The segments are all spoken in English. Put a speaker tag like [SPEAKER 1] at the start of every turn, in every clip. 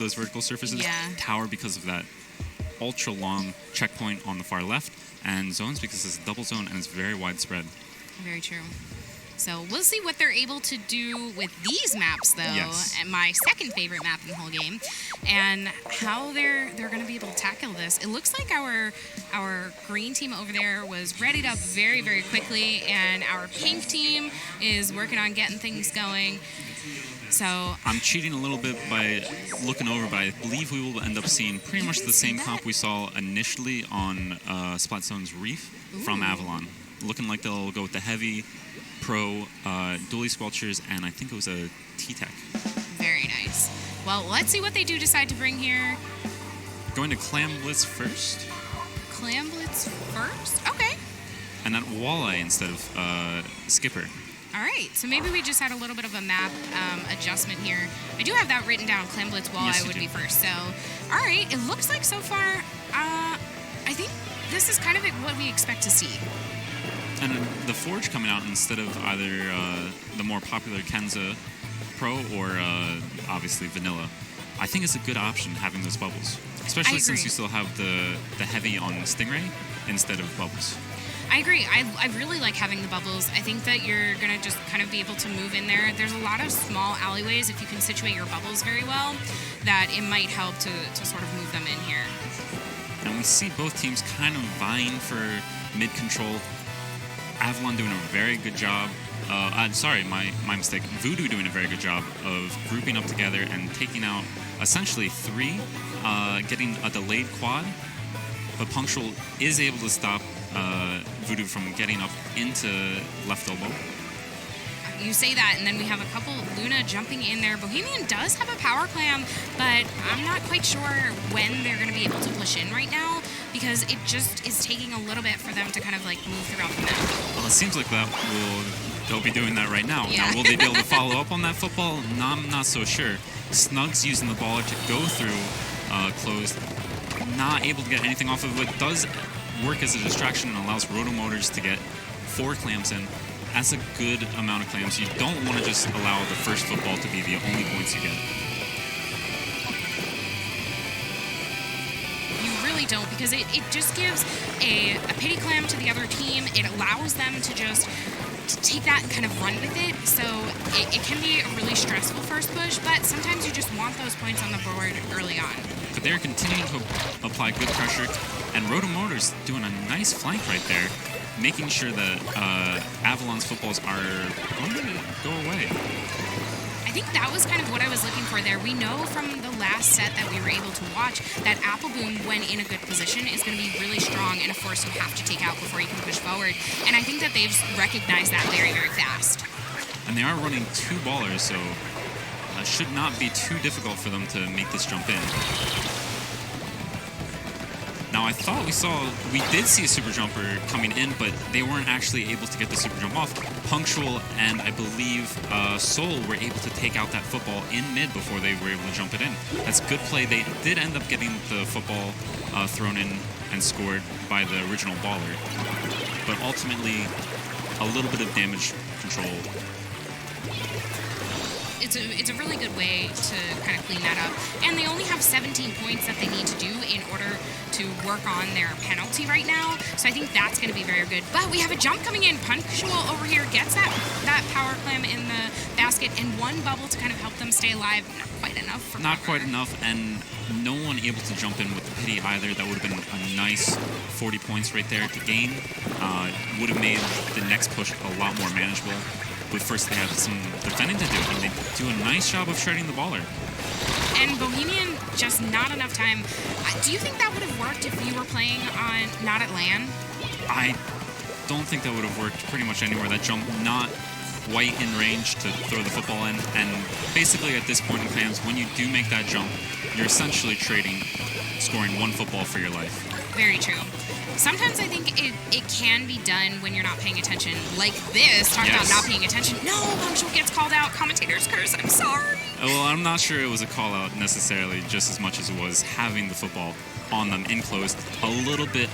[SPEAKER 1] those vertical surfaces.
[SPEAKER 2] Yeah.
[SPEAKER 1] Tower because of that ultra long checkpoint on the far left, and zones because it's a double zone and it's very widespread.
[SPEAKER 2] Very true. So we'll see what they're able to do with these maps, though,
[SPEAKER 1] Yes.
[SPEAKER 2] and my second favorite map in the whole game, and how they're going to be able to tackle this. It looks like our green team over there was readied up very, very quickly, and our pink team is working on getting things going. So
[SPEAKER 1] I'm cheating a little bit by looking over, but I believe we will end up seeing pretty much the same comp we saw initially on Splatzone's Reef from Avylon. Looking like they'll go with the heavy, pro, dually squelchers, and I think it was a T-Tech.
[SPEAKER 2] Very nice. Well, let's see what they do decide to bring here.
[SPEAKER 1] Going to Clam Blitz first.
[SPEAKER 2] Clam Blitz first? Okay.
[SPEAKER 1] And then Walleye instead of Skipper.
[SPEAKER 2] All right, so maybe we just had a little bit of a map adjustment here. I do have that written down. Clam Blitz Walleye would be first. So, all right, it looks like so far, I think this is kind of what we expect to see.
[SPEAKER 1] And the Forge coming out instead of either the more popular Kenza Pro or obviously Vanilla. I think it's a good option having those bubbles, especially since you still have the heavy on Stingray instead of bubbles.
[SPEAKER 2] I agree. I really like having the bubbles. I think that you're going to just kind of be able to move in there. There's a lot of small alleyways, if you can situate your bubbles very well, that it might help to sort of move them in here.
[SPEAKER 1] And we see both teams kind of vying for mid-control. Avylon doing a very good job. Sorry, my mistake. Voodoo doing a very good job of grouping up together and taking out essentially 3, getting a delayed quad. But Punctual is able to stop Voodoo from getting up into left elbow.
[SPEAKER 2] You say that, and then we have a couple Luna jumping in there. Bohemian does have a power clam, but I'm not quite sure when they're going to be able to push in right now, because it just is taking a little bit for them to kind of like move throughout the map.
[SPEAKER 1] Well, it seems like they'll be doing that right now.
[SPEAKER 2] Yeah.
[SPEAKER 1] Now, will they be able to follow up on that football? No, I'm not so sure. Snug's using the baller to go through closed, not able to get anything off of it. Does work as a distraction and allows Rotomotors to get 4 clamps in. That's a good amount of clamps. You don't want to just allow the first football to be the only points you get.
[SPEAKER 2] You really don't, because it just gives a pity clam to the other team. It allows them to just take that and kind of run with it. So it can be a really stressful first push, but sometimes you just want those points on the board early on.
[SPEAKER 1] But they're continuing to apply good pressure, and Rotomotors doing a nice flank right there, making sure that Avylon's footballs are going to go away.
[SPEAKER 2] I think that was kind of what I was looking for there. We know from the last set that we were able to watch that Apple Boom, when in a good position, is going to be really strong and a force you have to take out before you can push forward. And I think that they've recognized that very, very fast.
[SPEAKER 1] And they are running 2 ballers, so it should not be too difficult for them to make this jump in. Now, I thought we did see a super jumper coming in, but they weren't actually able to get the super jump off. Punctual and I believe Soul were able to take out that football in mid before they were able to jump it in. That's good play. They did end up getting the football thrown in and scored by the original baller, but ultimately a little bit of damage control.
[SPEAKER 2] It's a really good way to kind of clean that up. And they only have 17 points that they need to do in order to work on their penalty right now. So I think that's going to be very good. But we have a jump coming in. Punctual over here gets that power clam in the basket and 1 bubble to kind of help them stay alive. Not quite enough for
[SPEAKER 1] Not
[SPEAKER 2] cover.
[SPEAKER 1] quite enough, and no one able to jump in with the pity either. That would have been a nice 40 points right there to gain. Would have made the next push a lot more manageable. But first they have some defending to do, and they do a nice job of shredding the baller.
[SPEAKER 2] And Bohemian, just not enough time. Do you think that would have worked if you were playing on not at LAN?
[SPEAKER 1] I don't think that would have worked pretty much anywhere. That jump not quite in range to throw the football in. And basically at this point in clams, when you do make that jump, you're essentially trading scoring 1 football for your life.
[SPEAKER 2] Very true. Sometimes I think it can be done when you're not paying attention. Like this, talking about not paying attention. No, Punctual gets called out. Commentator's curse. I'm sorry.
[SPEAKER 1] Well, I'm not sure it was a call out necessarily, just as much as it was having the football on them in close. A little bit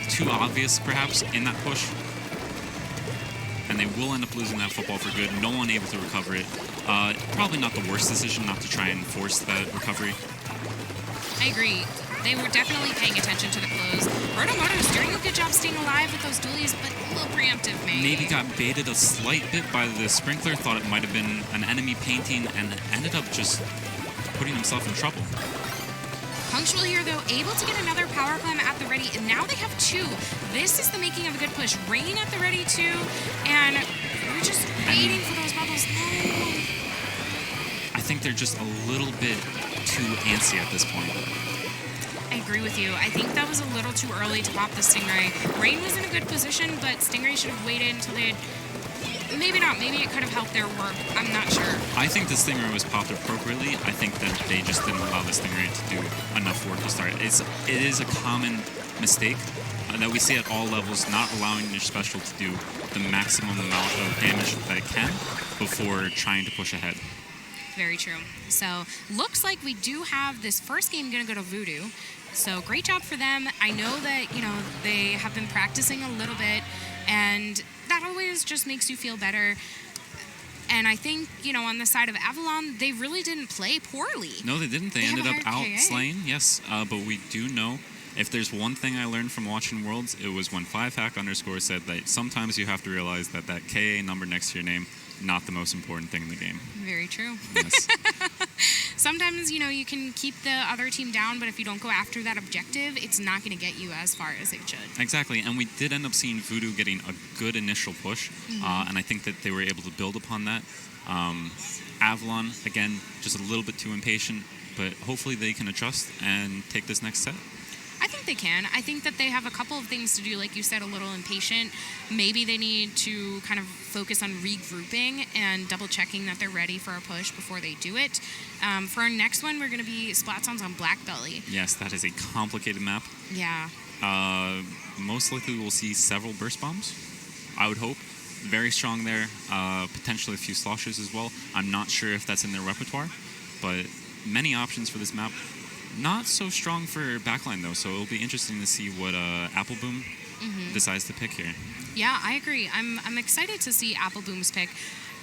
[SPEAKER 1] too obvious, perhaps, in that push. And they will end up losing that football for good. No one able to recover it. Probably not the worst decision not to try and force that recovery.
[SPEAKER 2] I agree. They were definitely paying attention to the close. Rotomoto's doing a good job staying alive with those dualies, but a little preemptive,
[SPEAKER 1] Maybe got baited a slight bit by the sprinkler, thought it might have been an enemy painting, and ended up just putting himself in trouble.
[SPEAKER 2] Punctual here, though, able to get another power climb at the ready, and now they have 2. This is the making of a good push. Rain at the ready, too, and we're just waiting for those bubbles. No.
[SPEAKER 1] I think they're just a little bit too antsy at this point.
[SPEAKER 2] I agree with you. I think that was a little too early to pop the Stingray. Rain was in a good position, but Stingray should have waited until they had... Maybe not. Maybe it could have helped their work. I'm not sure.
[SPEAKER 1] I think the Stingray was popped appropriately. I think that they just didn't allow the Stingray to do enough work to start. It is a common mistake that we see at all levels, not allowing your special to do the maximum amount of damage that it can before trying to push ahead.
[SPEAKER 2] Very true. So, looks like we do have this first game going to go to Voodoo. So, great job for them. I know that, they have been practicing a little bit, and that always just makes you feel better. And I think, on the side of Avylon, they really didn't play poorly.
[SPEAKER 1] No, they didn't. They ended up out-slaying, yes. But we do know, if there's one thing I learned from watching Worlds, it was when 5hack_ said that sometimes you have to realize that KA number next to your name, not the most important thing in the game.
[SPEAKER 2] Very true.
[SPEAKER 1] Yes.
[SPEAKER 2] Sometimes, you can keep the other team down, but if you don't go after that objective, it's not going to get you as far as it should.
[SPEAKER 1] Exactly, and we did end up seeing Voodoo getting a good initial push, and I think that they were able to build upon that. Avylon, again, just a little bit too impatient, but hopefully they can adjust and take this next set.
[SPEAKER 2] I think they can. I think that they have a couple of things to do, like you said, a little impatient. Maybe they need to kind of focus on regrouping and double-checking that they're ready for a push before they do it. For our next one, we're going to be Splatoons on Black Belly.
[SPEAKER 1] Yes, that is a complicated map.
[SPEAKER 2] Yeah.
[SPEAKER 1] Most likely we'll see several burst bombs, I would hope. Very strong there. Potentially a few sloshes as well. I'm not sure if that's in their repertoire, but many options for this map. Not so strong for backline, though, so it'll be interesting to see what Apple Boom decides to pick here.
[SPEAKER 2] Yeah, I agree. I'm excited to see Apple Boom's pick.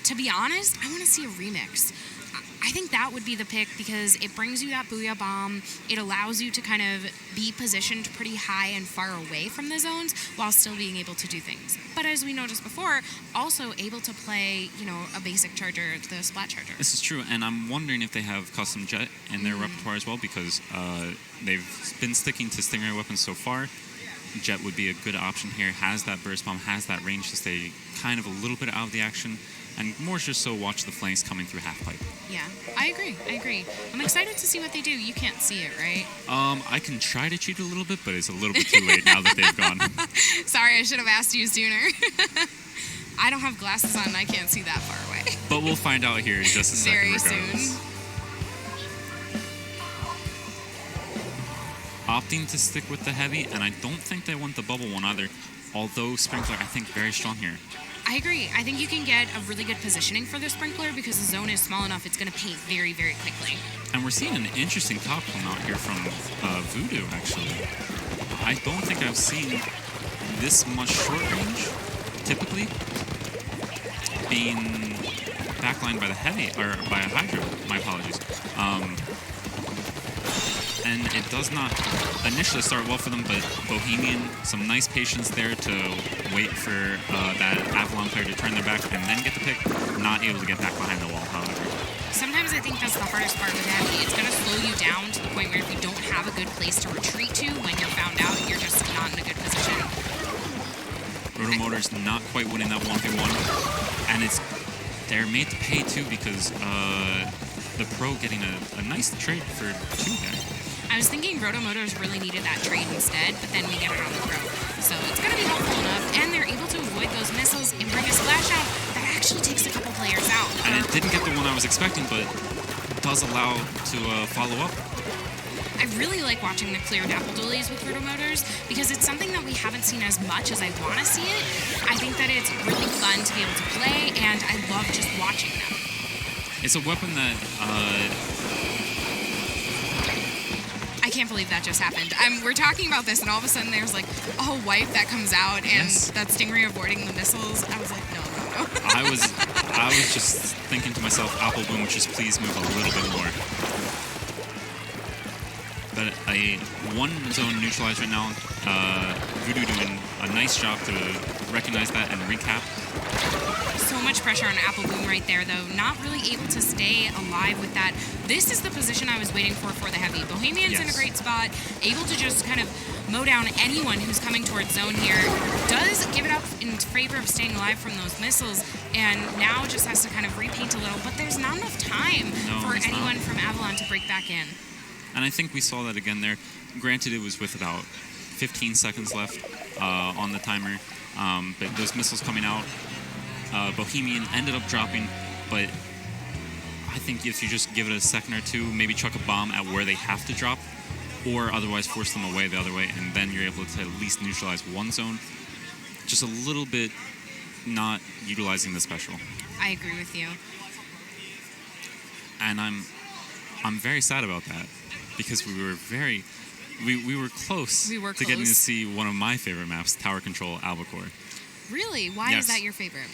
[SPEAKER 2] To be honest, I want to see a remix. I think that would be the pick because it brings you that Booyah Bomb. It allows you to kind of be positioned pretty high and far away from the zones while still being able to do things. But as we noticed before, also able to play, a basic charger, the Splat Charger.
[SPEAKER 1] This is true, and I'm wondering if they have custom Jet in their repertoire as well because they've been sticking to Stingray weapons so far. Jet would be a good option here, has that burst bomb, has that range to stay kind of a little bit out of the action, and more just so watch the flanks coming through half pipe.
[SPEAKER 2] Yeah, I agree. I'm excited to see what they do. You can't see it, right?
[SPEAKER 1] I can try to cheat a little bit, but it's a little bit too late now that they've gone.
[SPEAKER 2] Sorry, I should have asked you sooner. I don't have glasses on and I can't see that far away.
[SPEAKER 1] But we'll find out here in just a second
[SPEAKER 2] Very
[SPEAKER 1] regardless.
[SPEAKER 2] soon.
[SPEAKER 1] Opting to stick with the heavy, and I don't think they want the bubble one either, although Sprinkler, I think, very strong here.
[SPEAKER 2] I agree. I think you can get a really good positioning for the Sprinkler because the zone is small enough, it's going to paint very, very quickly.
[SPEAKER 1] And we're seeing an interesting top come out here from Voodoo, actually. I don't think I've seen this much short range, typically, being backlined by the heavy, or by a Hydra, my apologies. And it does not initially start well for them, but Bohemian, some nice patience there to wait for that Avylon player to turn their back and then get the pick. Not able to get back behind the wall, however.
[SPEAKER 2] Sometimes I think that's the hardest part with heavy. It's going to slow you down to the point where if you don't have a good place to retreat to, when you're found out, you're just not in a good position.
[SPEAKER 1] Rotomotor's not quite winning that 1v1, and they're made to pay too because the pro getting a nice trade for 2 there.
[SPEAKER 2] I was thinking Rotomotors really needed that trade instead, but then we get it on the pro. So it's going to be helpful enough, and they're able to avoid those missiles and bring a splash out that actually takes a couple players out.
[SPEAKER 1] And it didn't get the one I was expecting, but does allow to follow up.
[SPEAKER 2] I really like watching the cleared apple dualies with Rotomotors because it's something that we haven't seen as much as I want to see it. I think that it's really fun to be able to play, and I love just watching them.
[SPEAKER 1] It's a weapon that...
[SPEAKER 2] I can't believe that just happened. We're talking about this, and all of a sudden there's like a whole wipe that comes out, and that Stingray avoiding the missiles. I was like, no.
[SPEAKER 1] I was just thinking to myself, Apple Boom, just please move a little bit more. But a one zone neutralized right now. Voodoo doing a nice job to recognize that and recap.
[SPEAKER 2] So much pressure on Apple Boom right there, though. Not really able to stay alive with that. This is the position I was waiting for the heavy. Bohemian's in a great spot, able to just kind of mow down anyone who's coming towards zone here. Does give it up in favor of staying alive from those missiles, and now just has to kind of repaint a little. But there's not enough time for anyone from Avylon to break back in.
[SPEAKER 1] And I think we saw that again there. Granted, it was with about 15 seconds left on the timer, but those missiles coming out, Bohemian ended up dropping, but I think if you just give it a second or two, maybe chuck a bomb at where they have to drop, or otherwise force them away the other way, and then you're able to at least neutralize one zone. Just a little bit not utilizing the special.
[SPEAKER 2] I agree with you.
[SPEAKER 1] And I'm very sad about that, because we were close to getting to see one of my favorite maps, Tower Control Albacore.
[SPEAKER 2] Really? Why is that your favorite?